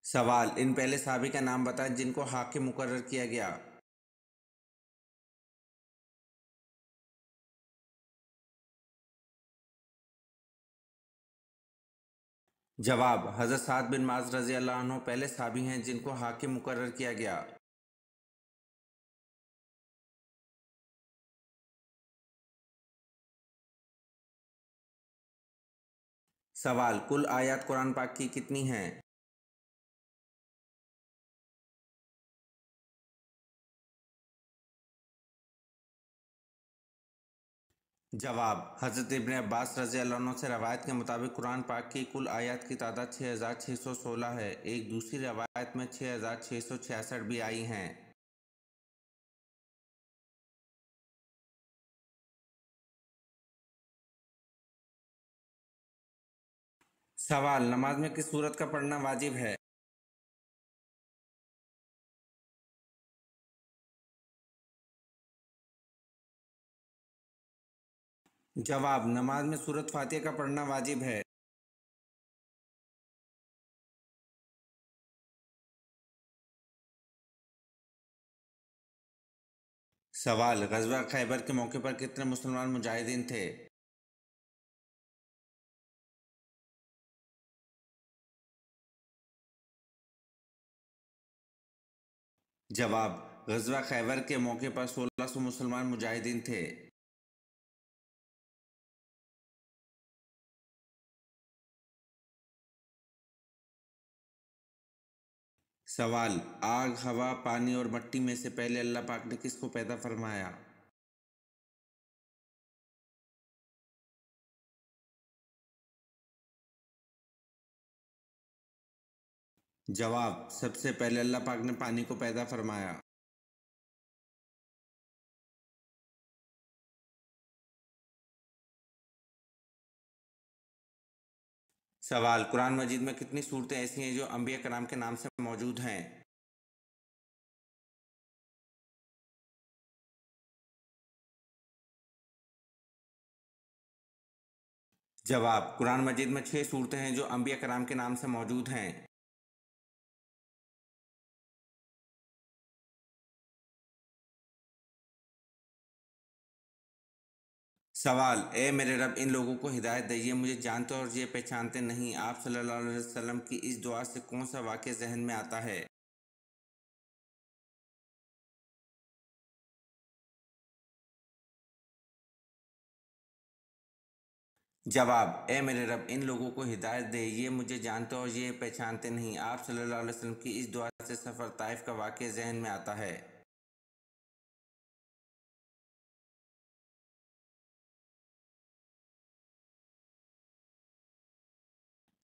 سوال: ان پہلے صحابی کا نام بتائیں جن کو حاکم مقرر کیا گیا۔ جواب: حضرت سعد بن معاذ رضی اللہ عنہ پہلے صحابی ہیں جن کو حاکم مقرر کیا گیا۔ سوال: کل آیات قرآن پاک کی کتنی ہیں؟ جواب: حضرت ابن عباس رضی اللہ عنہ سے روایت کے مطابق قرآن پاک کی کل آیات کی تعداد 6616 ہے۔ ایک دوسری روایت میں 6666 بھی آئی ہیں۔ سوال: نماز میں کس سورت کا پڑھنا واجب ہے؟ جواب: نماز میں سورت فاتحہ کا پڑھنا واجب ہے۔ سوال: غزوہ خیبر کے موقع پر کتنے مسلمان مجاہدین تھے؟ جواب: غزوہ خیبر کے موقع پر 1600 مسلمان مجاہدین تھے۔ سوال: آگ، ہوا، پانی اور مٹی میں سے پہلے اللہ پاک نے کس کو پیدا فرمایا؟ جواب: سب سے پہلے اللہ پاک نے پانی کو پیدا فرمایا۔ سوال: قرآن مجید میں کتنی صورتیں ایسی ہیں جو انبیاء کرام کے نام سے موجود ہیں؟ جواب: قرآن مجید میں 6 صورتیں ہیں جو انبیاء کرام کے نام سے موجود ہیں۔ سوال: اے میرے رب، ان لوگوں کو ہدایت دے، یہ مجھے جانتے اور یہ پہچانتے نہیں۔ آپ صلی اللہ علیہ وسلم کی اس دعا سے کون سا واقعہ ذہن میں آتا ہے؟ جواب: اے میرے رب، ان لوگوں کو ہدایت دے، یہ مجھے جانتے اور یہ پہچانتے نہیں۔ آپ صلی اللہ علیہ وسلم کی اس دعا سے سفر طائف کا واقعہ ذہن میں آتا ہے۔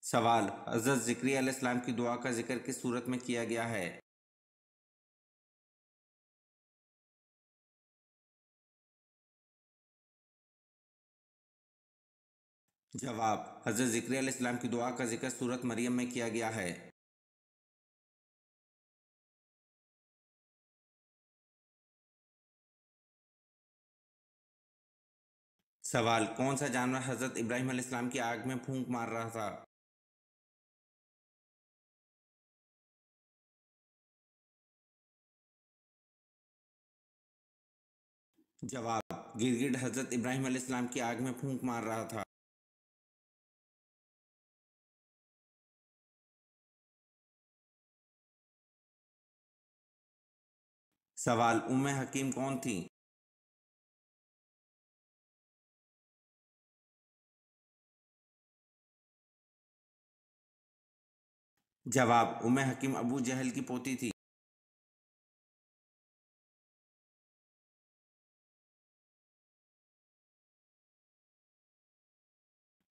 سوال: حضرت زکریا علیہ السلام کی دعا کا ذکر کس صورت میں کیا گیا ہے؟ جواب: حضرت زکریا علیہ السلام کی دعا کا ذکر سورۃ مریم میں کیا گیا ہے۔ سوال: کون سا جانور حضرت ابراہیم علیہ السلام کی آگ میں پھونک مار رہا تھا؟ جواب: گرگٹ حضرت ابراہیم علیہ السلام کی آگ میں پھونک مار رہا تھا۔ سوال: ام حکیم کون تھی؟ جواب: ام حکیم ابو جہل کی پوتی تھی۔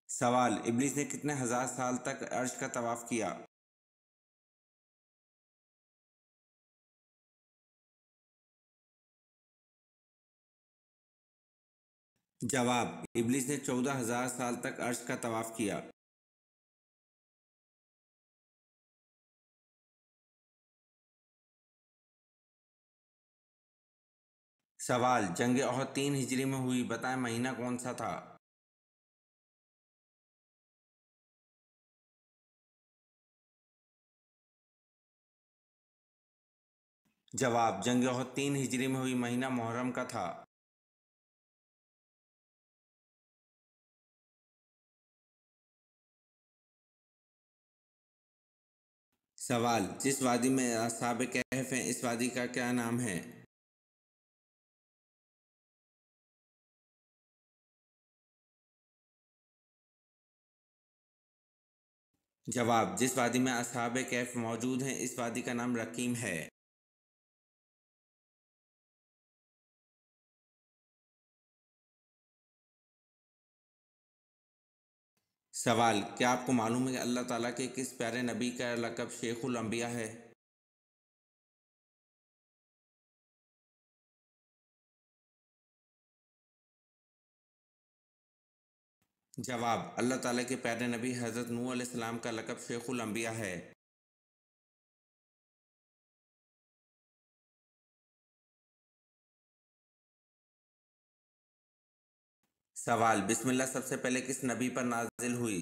سوال: ابلیس نے کتنے ہزار سال تک عرش کا طواف کیا؟ جواب: ابلیس نے 14,000 سال تک عرش کا طواف کیا۔ سوال: جنگ احد 3 ہجری میں ہوئی، بتائیں مہینہ کون سا تھا؟ जवाब जंग ओहद 3 हिजरी में हुई, महीना मुहर्रम का था। सवाल जिस वादी में असहाब कहफ हैं, इस वादी का क्या नाम है? जवाब जिस वादी में असहाब कहफ मौजूद हैं, इस वादी का नाम रकीम है। सवाल क्या आपको मालूम है कि अल्लाह ताला के किस प्यारे नबी का लक़ब शेखुल अंबिया है? जवाब अल्लाह ताला के प्यारे नबी हज़रत नूह अलैहिस्सलाम का लक़ब शेखुल अंबिया है। सवाल बिस्मिल्लाह सबसे पहले किस नबी पर नाजिल हुई?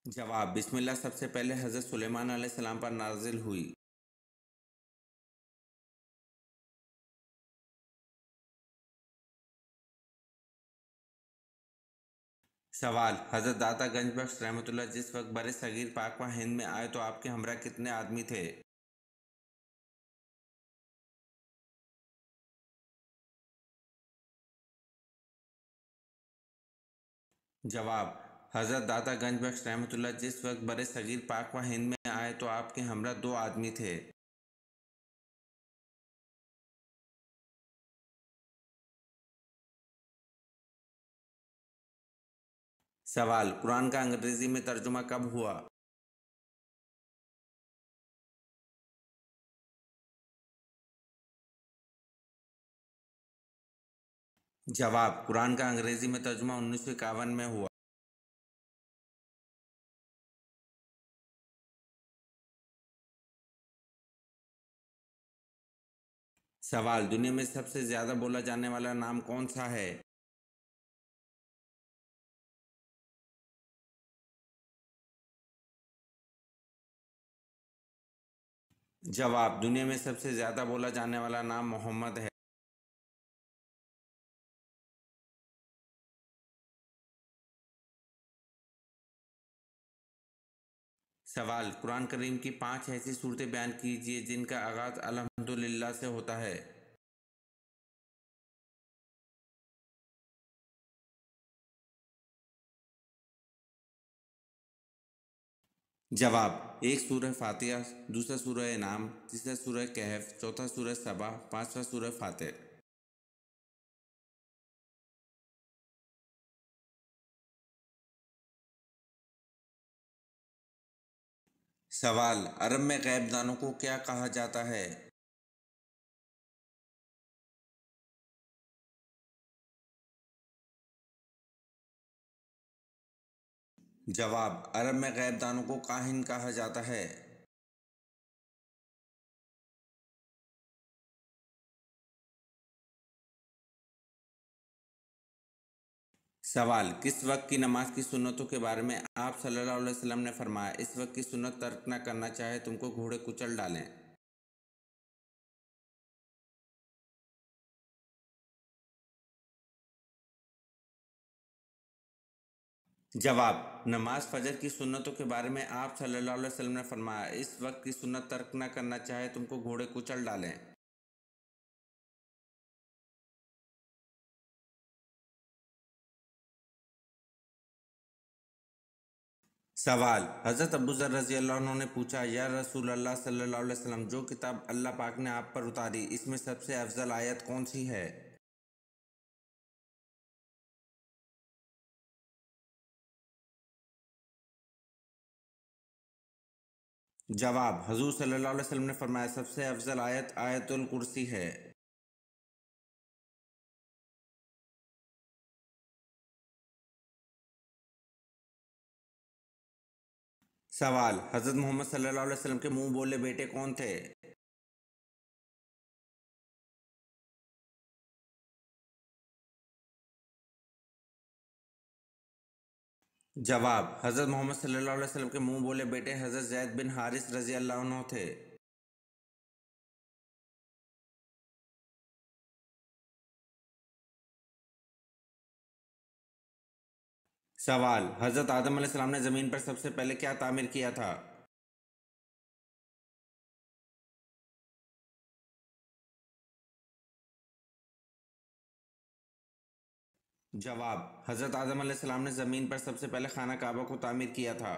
जवाब बिस्मिल्लाह सबसे पहले हज़रत सुलेमान अलैहिस्सलाम पर नाजिल हुई। सवाल हज़रत दाता गंज बख्श रहमतुल्लाह जिस वक्त बरे सगीर पाकवा हिंद में आए तो आपके हमरा कितने आदमी थे? जवाब हज़रत दाता गंज बख्श रहमतुल्लाह जिस वक्त बरे सगीर पाकवा हिंद में आए तो आपके हमरा 2 आदमी थे। सवाल कुरान का अंग्रेजी में तर्जुमा कब हुआ? जवाब कुरान का अंग्रेजी में तर्जुमा 1951 में हुआ। सवाल दुनिया में सबसे ज्यादा बोला जाने वाला नाम कौन सा है? जवाब दुनिया में सबसे ज्यादा बोला जाने वाला नाम मोहम्मद है। सवाल कुरान करीम की 5 ऐसी सूरतें बयान कीजिए जिनका आगाज अल्हम्दुलिल्लाह से होता है। जवाब एक सूरह फातिहा, दूसरा सूरह इनाम, तीसरा सूरह कहफ, चौथा सूरह सबा, पांचवा सूरह फातिर। सवाल अरब में गैब दानों को क्या कहा जाता है? जवाब अरब में गैब दानों को काहिन कहा जाता है। सवाल किस वक्त की नमाज की सुन्नतों के बारे में आप सल्लल्लाहु अलैहि वसल्लम ने फरमाया, इस वक्त की सुन्नत तर्क न करना चाहे तुमको घोड़े कुचल डालें? जवाब नमाज फजर की सुन्नतों के बारे में आप सल्लल्लाहु अलैहि वसल्लम ने फरमाया, इस वक्त की सुन्नत तर्क न करना चाहे तुमको घोड़े कुचल डालें। सवाल हज़रत अबू ज़र रज़ी अल्लाह अन्हु ने पूछा, या रसूल अल्लाह सल्लल्लाहु अलैहि वसल्लम, जो किताब अल्लाह पाक ने आप पर उतारी इसमें सबसे अफजल आयत कौन सी है? जवाब हजूर सल्लल्लाहु अलैहि वसल्लम ने फरमाया, सबसे अफजल आयत आयतुल कुर्सी है। सवाल हज़रत मोहम्मद सल्लल्लाहु अलैहि वसल्लम के मुंह बोले बेटे कौन थे? जवाब: हज़रत मोहम्मद सल्लल्लाहु अलैहि वसल्लम के मुंह बोले बेटे हज़रत ज़ैद बिन हारिस रज़ी अल्लाह अन्हु थे। सवाल: हज़रत आदम अलैहिस्सलाम ने ज़मीन पर सबसे पहले क्या तामीर किया था? जवाब: हज़रत आदम अलैहिस्सलाम ने ज़मीन पर सबसे पहले खाना काबा को तामीर किया था।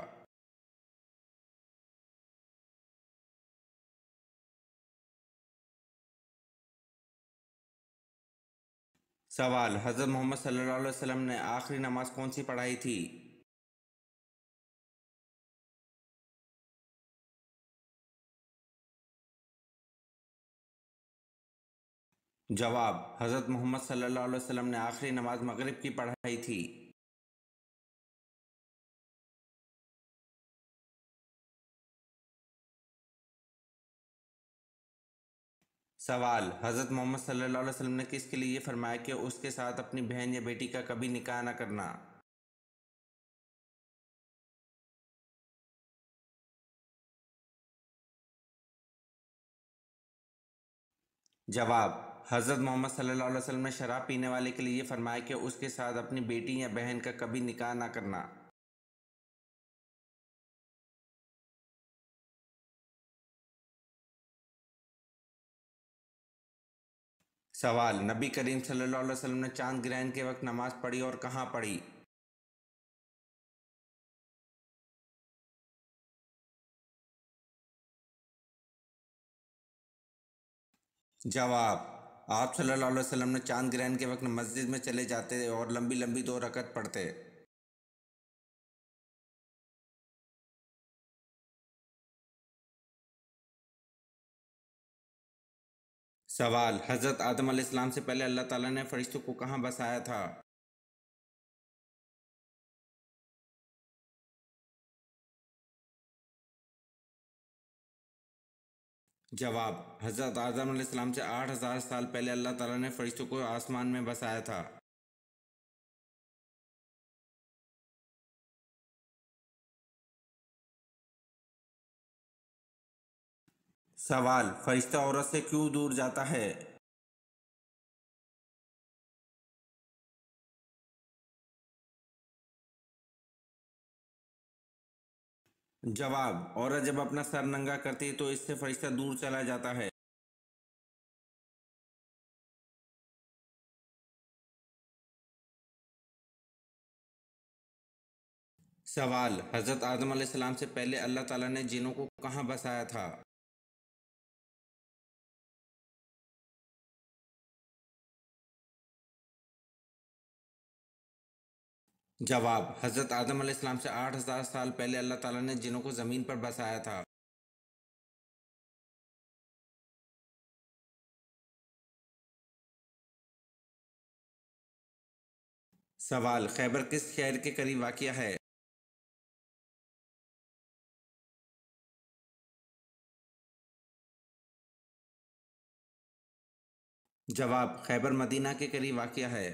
सवाल: हज़रत मोहम्मद सल्लल्लाहु अलैहि वसल्लम ने आखिरी नमाज कौन सी पढ़ाई थी? जवाब: हज़रत मोहम्मद सल्लल्लाहु अलैहि वसल्लम ने आखिरी नमाज मगरिब की पढ़ाई थी। सवाल: हज़रत मोहम्मद सल्लल्लाहु अलैहि वसल्लम ने किसके लिए ये फरमाया कि उसके साथ अपनी बहन या बेटी का कभी निकाह न करना? जवाब: हज़रत मोहम्मद सल्लल्लाहु अलैहि वसल्लम ने शराब पीने वाले के लिए ये फरमाया कि उसके साथ अपनी बेटी या बहन का कभी निकाह न करना। सवाल: नबी करीम सल्लल्लाहु अलैहि वसल्लम ने चांद ग्रहण के वक्त नमाज पढ़ी और कहाँ पढ़ी? जवाब: आप सल्लल्लाहु अलैहि वसल्लम ने चांद ग्रहण के वक्त मस्जिद में चले जाते और लंबी लंबी 2 रकत पढ़ते। सवाल: हज़रत आदम अलैहिस्सलाम से पहले अल्लाह ताला ने फरिश्तों को कहाँ बसाया था? जवाब: हज़रत आदम अलैहिस्सलाम से 8,000 साल पहले अल्लाह ताला ने फरिश्तों को आसमान में बसाया था। सवाल: फरिश्ता औरत से क्यों दूर जाता है? जवाब: औरत जब अपना सर नंगा करती है तो इससे फरिश्ता दूर चला जाता है। सवाल: हज़रत आदम अलैहिस्सलाम से पहले अल्लाह ताला ने जिन्नों को कहाँ बसाया था? जवाब: हज़रत आदम अलैहिस्सलाम से 8,000 साल पहले अल्लाह ताला ने जिन्नों को ज़मीन पर बसाया था। सवाल: खैबर किस शहर के करीब वाक़या है? जवाब: खैबर मदीना के करीब वाक़या है।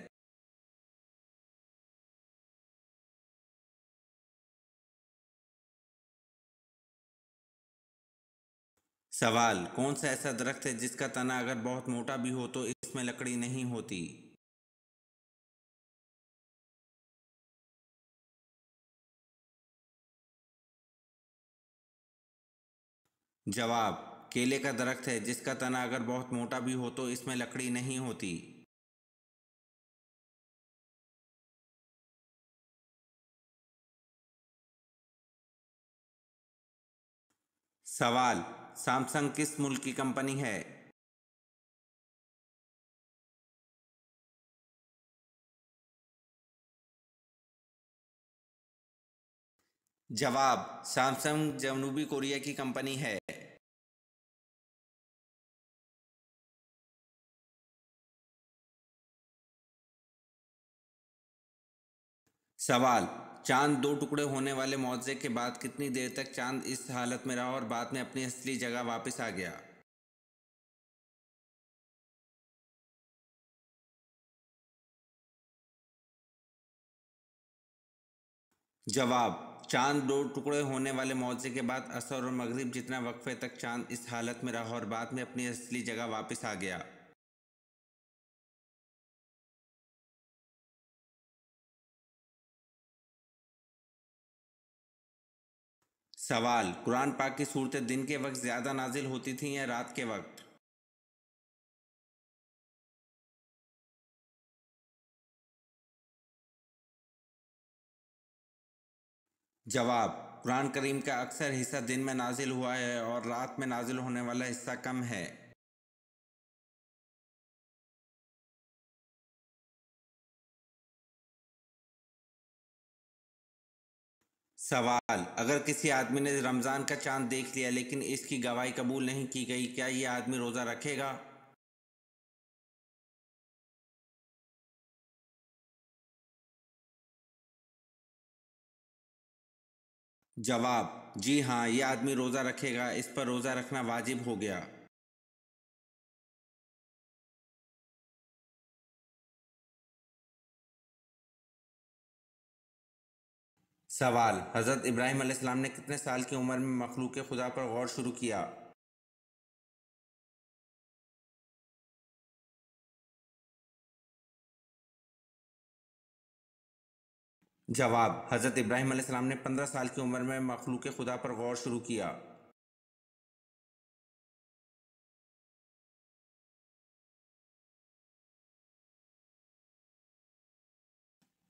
सवाल: कौन सा ऐसा दरख्त है जिसका तना अगर बहुत मोटा भी हो तो इसमें लकड़ी नहीं होती? जवाब: केले का दरख्त है जिसका तना अगर बहुत मोटा भी हो तो इसमें लकड़ी नहीं होती। सवाल: सैमसंग किस मुल्क की कंपनी है? जवाब: सैमसंग जनूबी कोरिया की कंपनी है। सवाल: चांद 2 टुकड़े होने वाले मुआवजे के बाद कितनी देर तक चांद इस हालत में रहा और बाद में अपनी असली जगह वापस आ गया? جواب: چاند دو ٹکڑے ہونے والے معجزے کے بعد عصر اور مغرب جتنا وقفے تک چاند اس حالت میں رہا اور بعد میں اپنی اصلی جگہ واپس آ گیا۔ سوال: قرآن پاک کی صورتیں دن کے وقت زیادہ نازل ہوتی تھیں یا رات کے وقت؟ جواب: قرآن کریم کا اکثر حصہ دن میں نازل ہوا ہے اور رات میں نازل ہونے والا حصہ کم ہے۔ سوال: اگر کسی آدمی نے رمضان کا چاند دیکھ لیا لیکن اس کی گواہی قبول نہیں کی گئی، کیا یہ آدمی روزہ رکھے گا؟ جواب: جی ہاں، یہ آدمی روزہ رکھے گا، اس پر روزہ رکھنا واجب ہو گیا۔ سوال: حضرت ابراہیم علیہ السلام نے کتنے سال کی عمر میں مخلوق خدا پر غور شروع کیا؟ جواب: حضرت ابراہیم علیہ السلام نے 15 سال کی عمر میں مخلوق خدا پر غور شروع کیا۔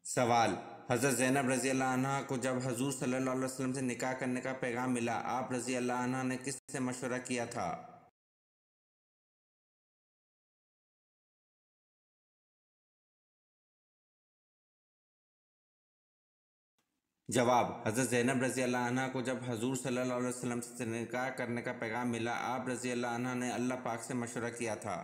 سوال: حضرت زینب رضی اللہ عنہ کو جب حضور صلی اللہ علیہ وسلم سے نکاح کرنے کا پیغام ملا، آپ رضی اللہ عنہ نے کس سے مشورہ کیا تھا؟ جواب: حضرت زینب رضی اللہ عنہ کو جب حضور صلی اللہ علیہ وسلم سے نکاح کرنے کا پیغام ملا، آپ رضی اللہ عنہ نے اللہ پاک سے مشورہ کیا تھا۔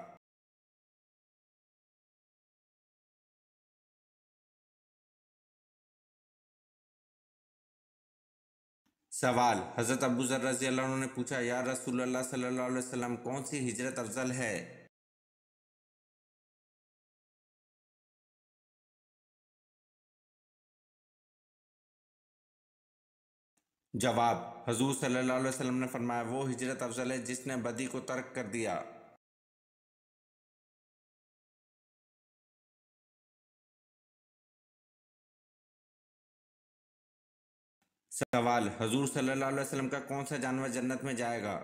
سوال: حضرت ابو ذر رضی اللہ عنہ نے پوچھا، یا رسول اللہ صلی اللہ علیہ وسلم، کون سی ہجرت افضل ہے؟ جواب: حضور صلی اللہ علیہ وسلم نے فرمایا، وہ ہجرت افضل ہے جس نے بدی کو ترک کر دیا۔ سوال: حضور صلی اللہ علیہ وسلم کا کون سا جانور جنت میں جائے گا؟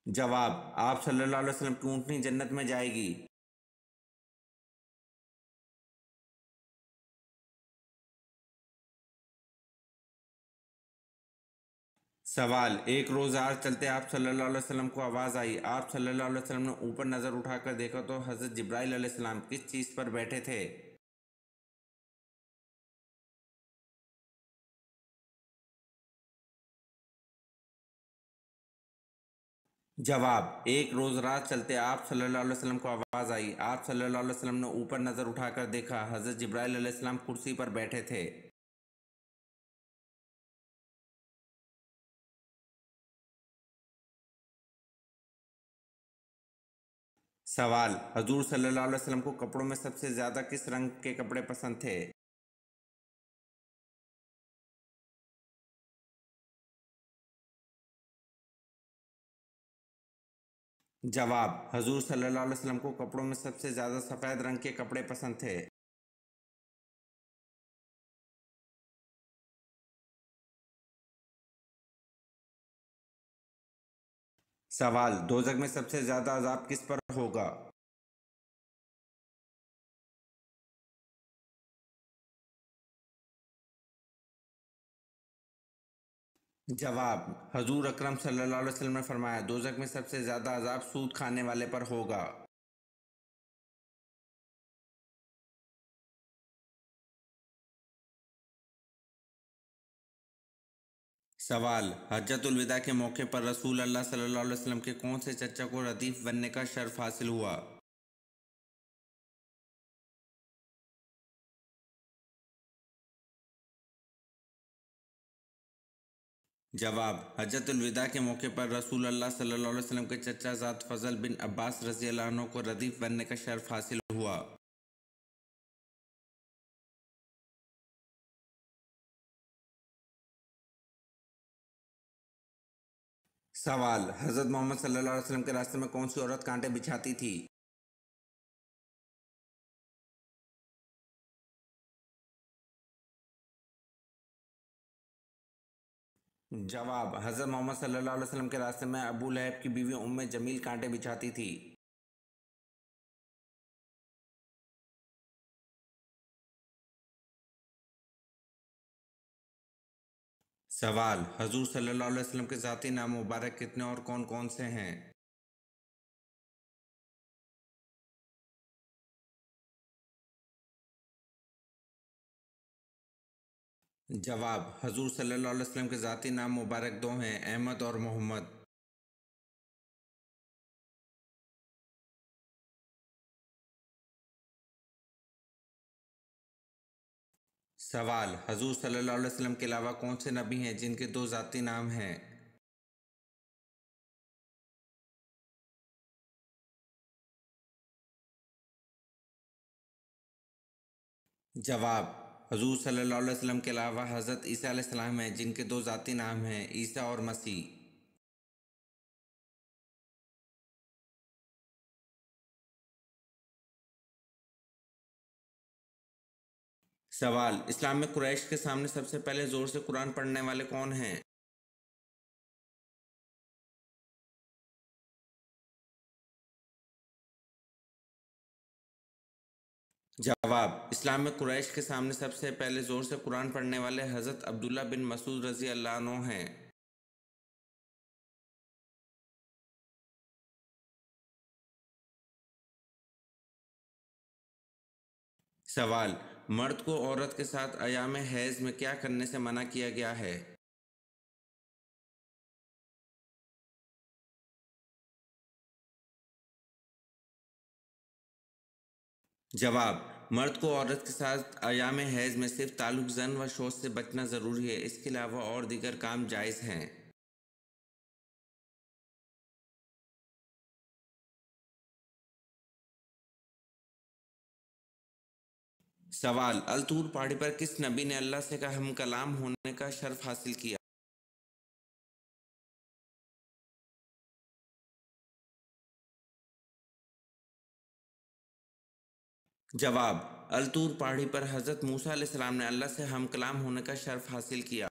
جواب: آپ صلی اللہ علیہ وسلم کی اونٹنی جنت میں جائے گی۔ سوال: ایک روز راہ چلتے آپ صلی اللہ علیہ وسلم کو آواز آئی، آپ صلی اللہ علیہ وسلم نے اوپر نظر اٹھا کر دیکھا تو حضرت جبرائیل علیہ السلام کس چیز پر بیٹھے تھے؟ جواب: ایک روز راہ چلتے آپ صلی اللہ علیہ وسلم کو آواز آئی، آپ صلی اللہ علیہ وسلم نے اوپر نظر اٹھا کر دیکھا، حضرت جبرائیل علیہ السلام کرسی پر بیٹھے تھے۔ سوال: حضور صلی اللہ علیہ وسلم کو کپڑوں میں سب سے زیادہ کس رنگ کے کپڑے پسند تھے؟ جواب: حضور صلی اللہ علیہ وسلم کو کپڑوں میں سب سے زیادہ سفید رنگ کے کپڑے پسند تھے۔ سوال: دوزخ میں سب سے زیادہ عذاب کس پر ہوگا؟ جواب: حضور اکرم صلی اللہ علیہ وسلم نے فرمایا، دوزخ میں سب سے زیادہ عذاب سود کھانے والے پر ہوگا۔ سوال: حجۃ الوداع کے موقع پر رسول اللہ صلی اللہ علیہ وسلم کے کون سے چچا کو ردیف بننے کا شرف حاصل ہوا؟ जवाब: हजरत अलविदा के मौके पर रसूल अल्लाह सल्लल्लाहु अलैहि वसल्लम के चचा ज़ात फ़ज़ल बिन अब्बास रज़ी अल्लाह अन्हु को रदीफ बनने का शर्फ हासिल हुआ। सवाल: हजरत मोहम्मद सल्लल्लाहु अलैहि वसल्लम के रास्ते में कौन सी औरत कांटे बिछाती थी? जवाब: हजरत मोहम्मद सल्लल्लाहु अलैहि वसल्लम के रास्ते में अबू लहब की बीवी उम्मे जमील कांटे बिछाती थी। सवाल: हजूर सल्लल्लाहु अलैहि वसल्लम के ज़ाती नाम मुबारक कितने और कौन कौन से हैं? जवाब: हजूर सल्लल्लाहु अलैहि वसल्लम के ज़ाती नाम मुबारक दो हैं, अहमद और मोहम्मद। सवाल: हजूर सल्लल्लाहु अलैहि वसल्लम के अलावा कौन से नबी हैं जिनके दो ज़ाती नाम हैं? जवाब: हजूर सल्लल्लाहु अलैहि वसल्लम के अलावा हज़रत ईसा अलैहिस्सलाम हैं जिनके दो ज़ाती नाम हैं, ईसा और मसीह। सवाल: इस्लाम में कुरैश के सामने सबसे पहले ज़ोर से कुरान पढ़ने वाले कौन हैं? जवाब: इस्लाम में कुरैश के सामने सबसे पहले ज़ोर से कुरान पढ़ने वाले हज़रत अब्दुल्ला बिन मसूद रज़ी अल्लाह अन्हु हैं। सवाल: मर्द को औरत के साथ अयाम हैज़ में क्या करने से मना किया गया है? जवाब: मर्द को औरत के साथ अयाम हैज़ में सिर्फ ताल्लुक़ ज़न व शौच से बचना ज़रूरी है, इसके अलावा और दीगर काम जायज़ हैं। सवाल: अल-तूर पहाड़ी पर किस नबी ने अल्लाह से का हम कलाम होने का शर्फ हासिल किया? जवाब: अल-तूर पहाड़ी पर हज़रत मूसा अलैहिस्सलाम ने अल्लाह से हम कलाम होने का शर्फ हासिल किया।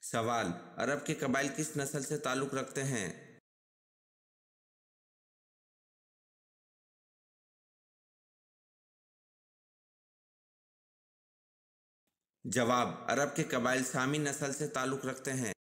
सवाल: अरब के कबाइल किस नस्ल से ताल्लुक़ रखते हैं? जवाब: अरब के कबाइल सामी नस्ल से ताल्लुक़ रखते हैं।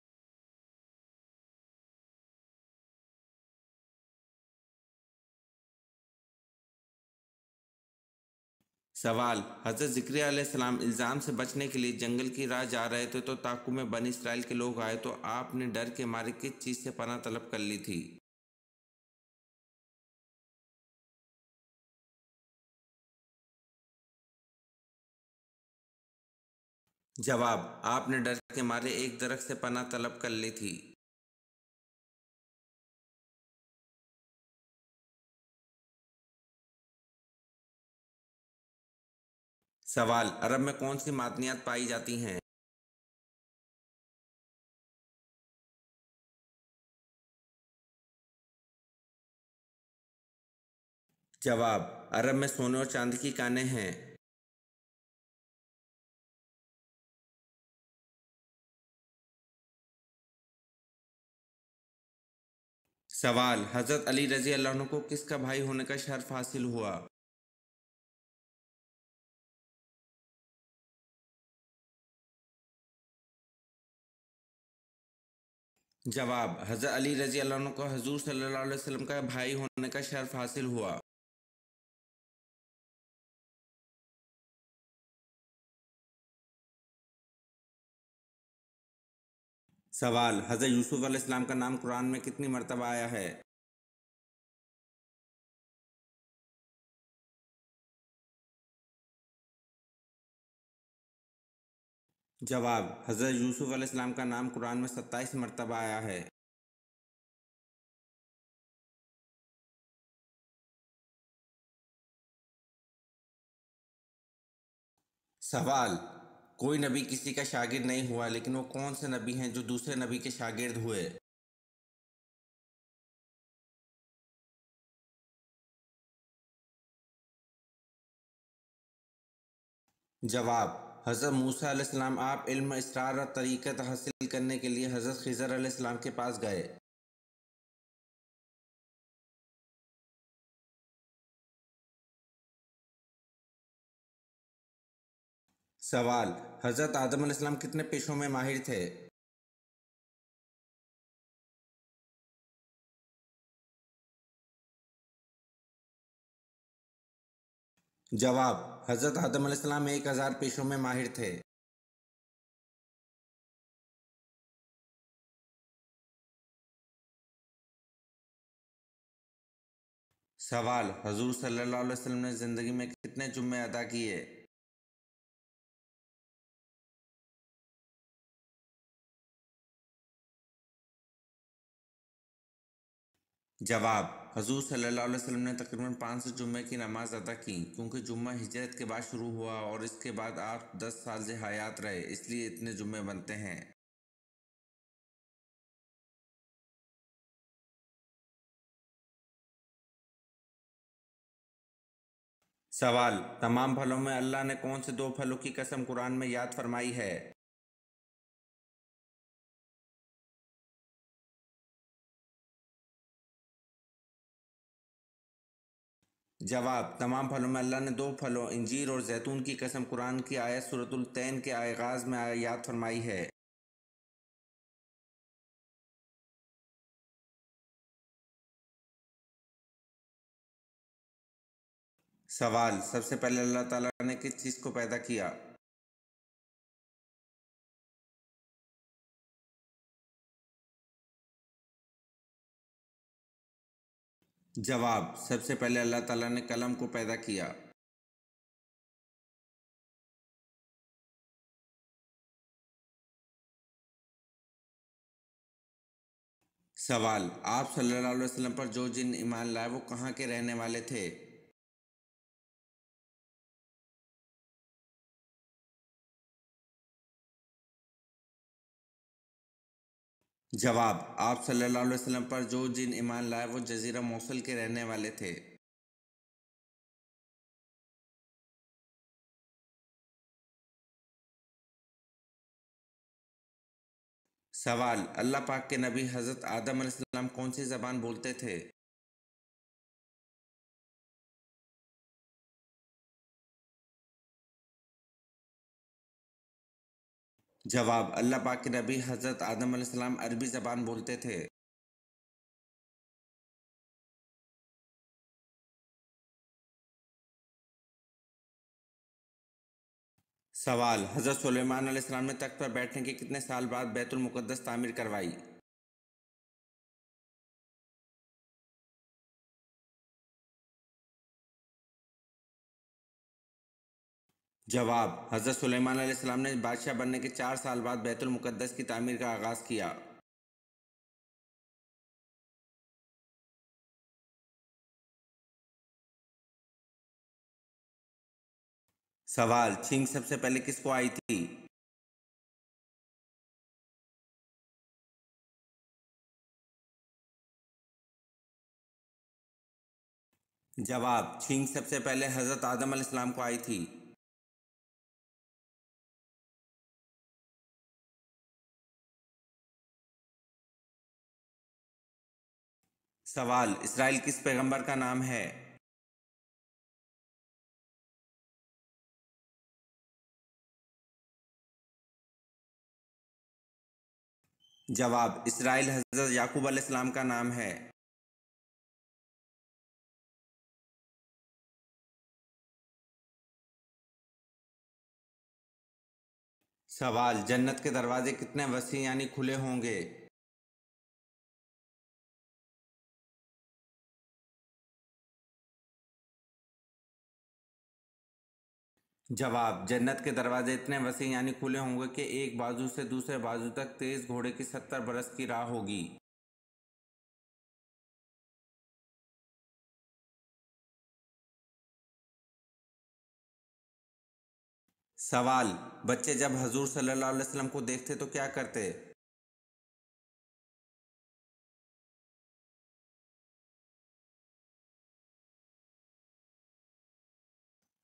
सवाल: हज़रत ज़िक्रिया अलैहिस्सलाम इल्ज़ाम से बचने के लिए जंगल की राह जा रहे थे तो ताक़ू में बनी इसराइल के लोग आए तो आपने डर के मारे किस चीज़ से पनाह तलब कर ली थी? जवाब: आपने डर के मारे एक दरख्त से पनाह तलब कर ली थी। सवाल: अरब में कौन सी मादनियात पाई जाती हैं? जवाब: अरब में सोने और चांदी की कानें हैं। सवाल: हज़रत अली रज़ी अल्लाह अन्हु को किसका भाई होने का शर्फ हासिल हुआ? जवाब: हज़रत अली रज़ी अल्लाह अन्हु को हुज़ूर सल्लल्लाहु अलैहि वसल्लम का भाई होने का शर्फ हासिल हुआ। सवाल: हज़रत यूसुफ अलैहिस्सलाम का नाम कुरान में कितनी मरतबा आया है? جواب: حضرت یوسف علیہ السلام کا نام قرآن میں 27 مرتبہ آیا ہے۔ سوال: کوئی نبی کسی کا شاگرد نہیں ہوا، لیکن وہ کون سے نبی ہیں جو دوسرے نبی کے شاگرد ہوئے؟ جواب: حضرت موسیٰ علیہ السلام آپ علم، اسرار اور طریقت حاصل کرنے کے لیے حضرت خضر علیہ السلام کے پاس گئے۔ سوال: حضرت آدم علیہ السلام کتنے پیشوں میں ماہر تھے؟ جواب: حضرت آدم علیہ السلام 1000 پیشوں میں ماہر تھے۔ سوال: حضور صلی اللہ علیہ وسلم نے زندگی میں کتنے جمعے ادا کیے؟ جواب: حضور صلی اللہ علیہ وسلم نے تقریباً 500 جمعے کی نماز ادا کی، کیونکہ جمعہ ہجرت کے بعد شروع ہوا اور اس کے بعد آپ 10 سال سے حیات رہے، اس لیے اتنے جمعے بنتے ہیں۔ سوال: تمام پھلوں میں اللہ نے کون سے 2 پھلوں کی قسم قرآن میں یاد فرمائی ہے؟ جواب: تمام پھلوں میں اللہ نے 2 پھلوں انجیر اور زیتون کی قسم قرآن کی آیت سورۃ التین کے آغاز میں یاد فرمائی ہے۔ سوال: سب سے پہلے اللہ تعالیٰ نے کس چیز کو پیدا کیا؟ جواب: سب سے پہلے اللہ تعالیٰ نے قلم کو پیدا کیا۔ سوال: آپ صلی اللہ علیہ وسلم پر جو جن ایمان لائے وہ کہاں کے رہنے والے تھے؟ جواب: آپ صلی اللہ علیہ وسلم پر جو جن ایمان لائے وہ جزیرہ موصل کے رہنے والے تھے۔ سوال: اللہ پاک کے نبی حضرت آدم علیہ السلام کون سی زبان بولتے تھے؟ جواب: اللہ پاک کے نبی حضرت آدم علیہ السلام عربی زبان بولتے تھے۔ سوال: حضرت سلیمان علیہ السلام نے تخت پر بیٹھنے کے کتنے سال بعد بیت المقدس تعمیر کروائی؟ جواب: حضرت سلیمان علیہ السلام نے بادشاہ بننے کے 4 سال بعد بیت المقدس کی تعمیر کا آغاز کیا۔ سوال: چھینک سب سے پہلے کس کو آئی تھی؟ جواب: چھینک سب سے پہلے حضرت آدم علیہ السلام کو آئی تھی۔ سوال: اسرائیل کس پیغمبر کا نام ہے؟ جواب: اسرائیل حضرت یعقوب علیہ السلام کا نام ہے۔ سوال: جنت کے دروازے کتنے وسیع یعنی کھلے ہوں گے؟ जवाब: जन्नत के दरवाजे इतने वसी यानी खुले होंगे कि एक बाजू से दूसरे बाजू तक तेज घोड़े की 70 बरस की राह होगी। सवाल: बच्चे जब हजूर सल्लल्लाहु अलैहि वसल्लम को देखते तो क्या करते?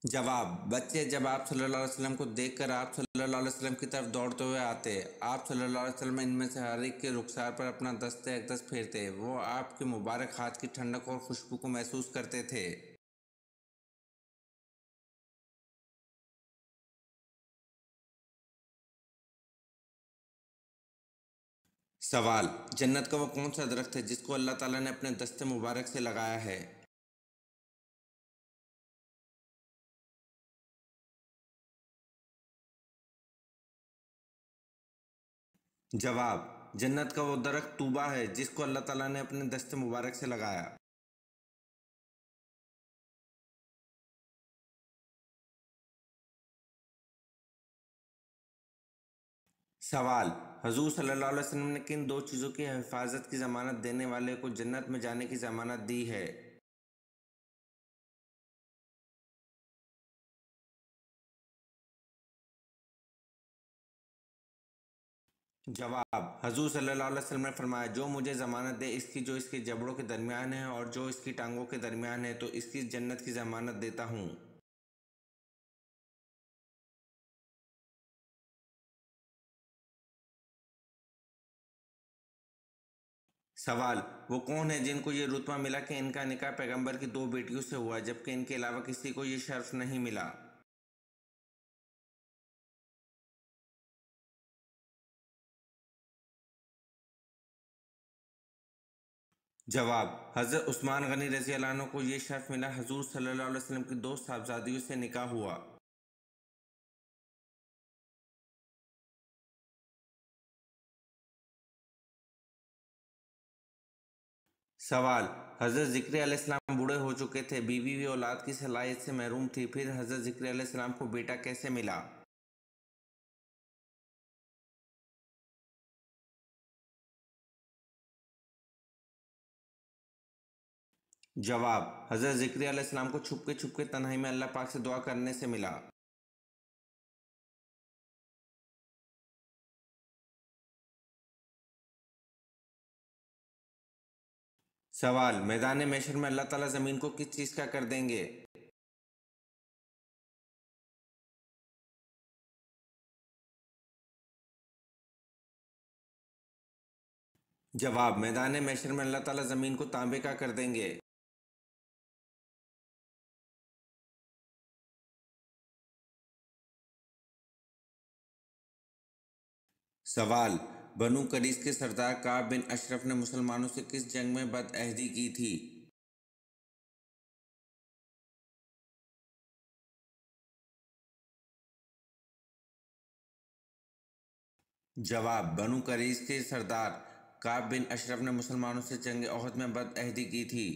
जवाब: बच्चे जब आप सल्लल्लाहु अलैहि वसल्लम को देखकर आप सल्लल्लाहु अलैहि वसल्लम की तरफ दौड़ते हुए आते, आप सल्लल्लाहु अलैहि वसल्लम इनमें से हर एक के रुखसार पर अपना दस्ते अक़दस फेरते, वो आपके मुबारक हाथ की ठंडक और खुशबू को महसूस करते थे। सवाल: जन्नत का वो कौन सा दरख्त है जिसको अल्लाह ताला ने अपने दस्ते मुबारक से लगाया है? जवाब: जन्नत का वो दरख्त तूबा है जिसको अल्लाह ताला ने अपने दस्ते मुबारक से लगाया। सवाल: हजूर सल्लल्लाहु अलैहि वसल्लम ने किन दो चीज़ों की हिफाजत की ज़मानत देने वाले को जन्नत में जाने की ज़मानत दी है? जवाब: हजूर सल्लल्लाहु अलैहि वसल्लम ने फरमाया, जो मुझे ज़मानत दे इसकी जो इसके जबड़ों के दरमियान है और जो इसकी टांगों के दरमियान है तो इसकी जन्नत की ज़मानत देता हूँ। सवाल: वो कौन है जिनको ये रुतबा मिला कि इनका निकाह पैगंबर की दो बेटियों से हुआ जबकि इनके अलावा किसी को ये शर्फ नहीं मिला? जवाब: हज़रत उस्मान गनी रज़ी अल्लाह अन्हु को ये शर्फ मिला, हजूर सल्लल्लाहु अलैहि वसल्लम की दो साहबजादियों से निकाह हुआ। सवाल: हज़रत ज़िक्रिया अलैहिस्सलाम बूढ़े हो चुके थे, बीवी भी औलाद की सलाहियत से महरूम थी, फिर हज़रत ज़िक्रिया अलैहिस्सलाम को बेटा कैसे मिला? जवाब: हज़रत ज़िक्रिया अलैहिस्सलाम को छुपके तन्हाई में अल्लाह पाक से दुआ करने से मिला। सवाल: मैदान महशर में अल्लाह ताला ज़मीन को किस चीज़ का कर देंगे? जवाब: मैदान महशर में अल्लाह ताला ज़मीन को तांबे का कर देंगे। सवाल: बनु करीज़ के सरदार काब बिन अशरफ ने मुसलमानों से किस जंग में बदअहदी की थी? जवाब: बनु करीज़ के सरदार काब बिन अशरफ ने मुसलमानों से जंग ओहद में बदअहदी की थी।